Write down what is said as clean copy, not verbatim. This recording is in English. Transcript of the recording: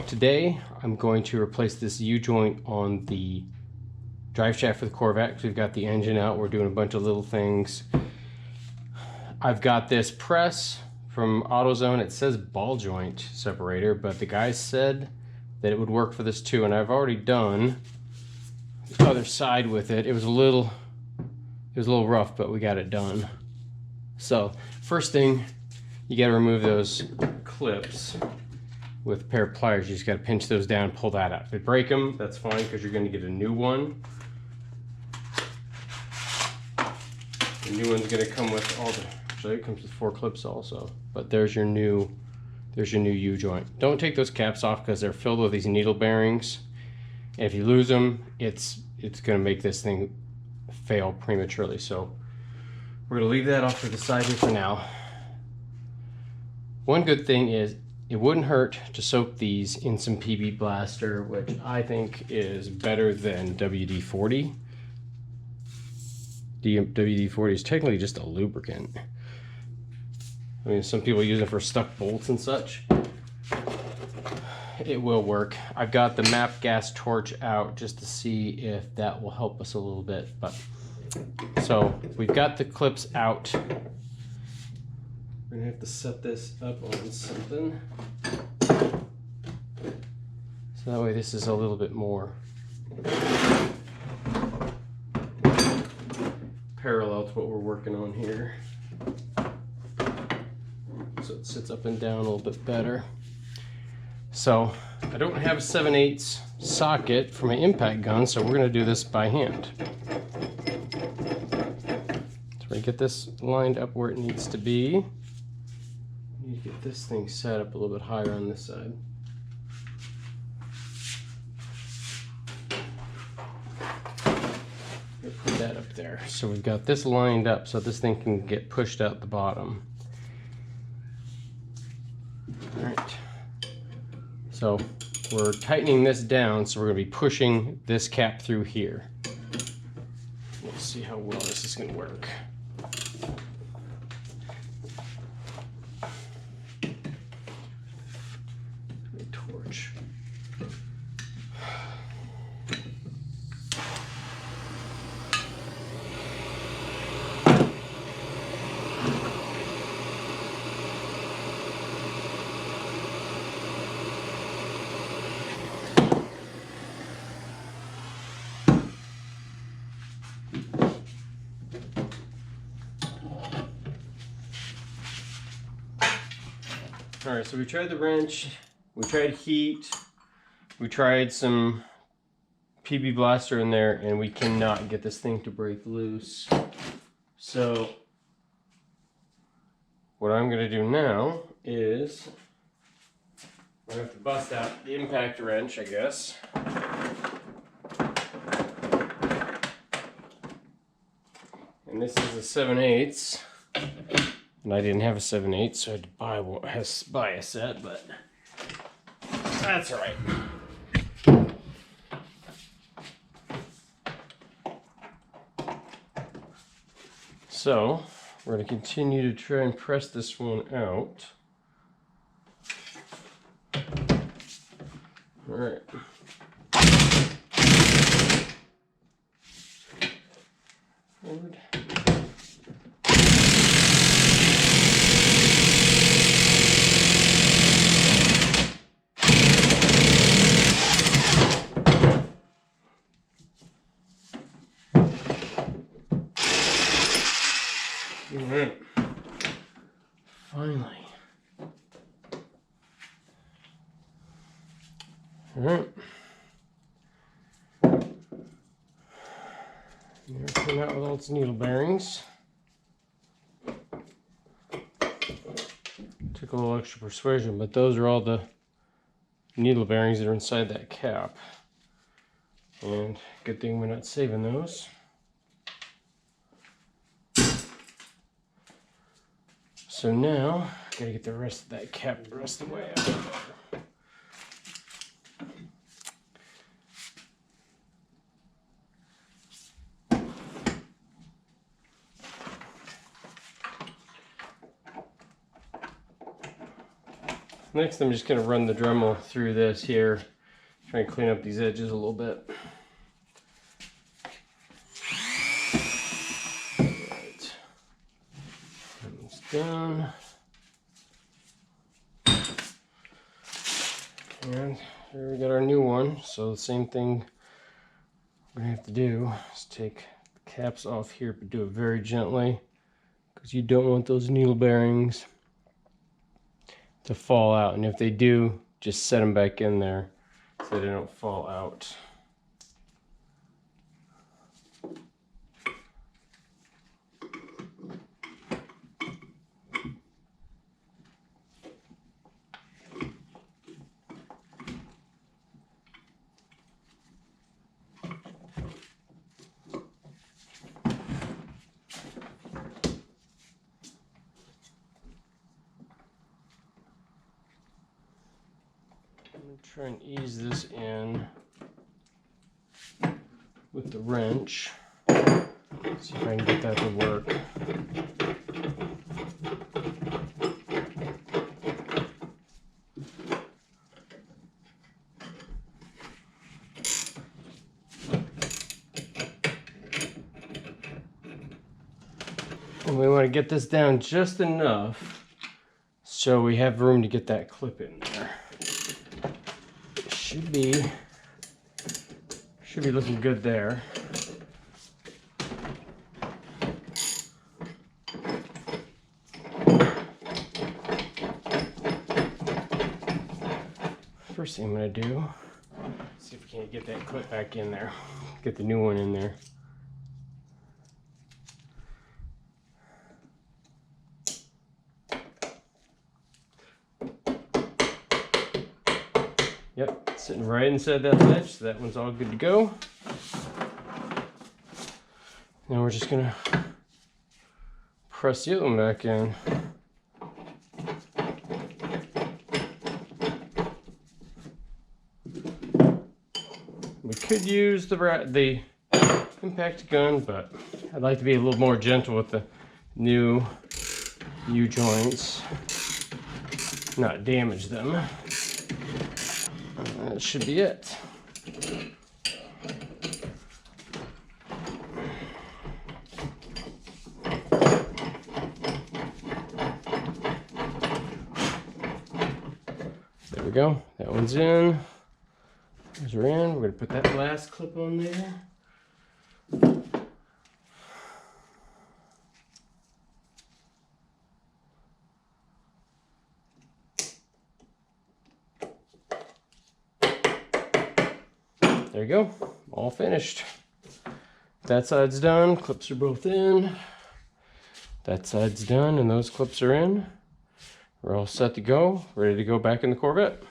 Today I'm going to replace this U-joint on the drive shaft for the Corvette because we've got the engine out. We're doing a bunch of little things. I've got this press from AutoZone. It says ball joint separator, but the guys said that it would work for this too, and I've already done the other side with it. It was a little rough, but we got it done. So first thing, you got to remove those clips with a pair of pliers. You just got to pinch those down, pull that out. If they break them, that's fine because you're going to get a new one. The new one's going to come with all the, actually it comes with 4 clips also, but there's your new U-joint. Don't take those caps off because they're filled with these needle bearings. And if you lose them, it's going to make this thing fail prematurely. So we're going to leave that off to the side here for now. One good thing is it wouldn't hurt to soak these in some PB Blaster, which I think is better than WD-40. WD-40 is technically just a lubricant. I mean, some people use it for stuck bolts and such. It will work. I've got the MAP gas torch out just to see if that will help us a little bit. But so we've got the clips out. We're gonna have to set this up on something. So that way this is a little bit more parallel to what we're working on here. So it sits up and down a little bit better. So I don't have a 7/8 socket for my impact gun, so we're gonna do this by hand. So we get this lined up where it needs to be. I need to get this thing set up a little bit higher on this side. Put that up there. So we've got this lined up so this thing can get pushed out the bottom. All right. So we're tightening this down, so we're going to be pushing this cap through here. Let's see how well this is going to work. Torch. All right, so we tried the wrench, we tried heat, we tried some PB Blaster in there, and we cannot get this thing to break loose. So what I'm gonna do now is I have to bust out the impact wrench, I guess. And this is a 7/8. And I didn't have a 7/8, so I had to buy a set, but that's all right. So we're going to continue to try and press this one out. All right. Forward. Alright, finally. Alright. Here it came out with all its needle bearings. Took a little extra persuasion, but those are all the needle bearings that are inside that cap. And good thing we're not saving those. So now, gotta get the rest of that cap the rest of the way out of there. Next, I'm just going to run the Dremel through this here, try and clean up these edges a little bit. Alright, that's done. And here we got our new one. So the same thing we're going to have to do is take the caps off here, but do it very gently, because you don't want those needle bearings to fall out. And if they do, just set them back in there so they don't fall out. Try and ease this in with the wrench. See if I can get that to work. And we want to get this down just enough so we have room to get that clip in there. Should be looking good there. First thing I'm gonna do, see if we can't get that clip back in there. Get the new one in there. Yep, sitting right inside that ledge, so that one's all good to go. Now we're just gonna press the other one back in. We could use the impact gun, but I'd like to be a little more gentle with the new U-joints, not damage them. That should be it. There we go. That one's in. Those are in. We're going to put that last clip on there. There you go, all finished. That side's done, clips are both in. That side's done and those clips are in. We're all set to go, ready to go back in the Corvette.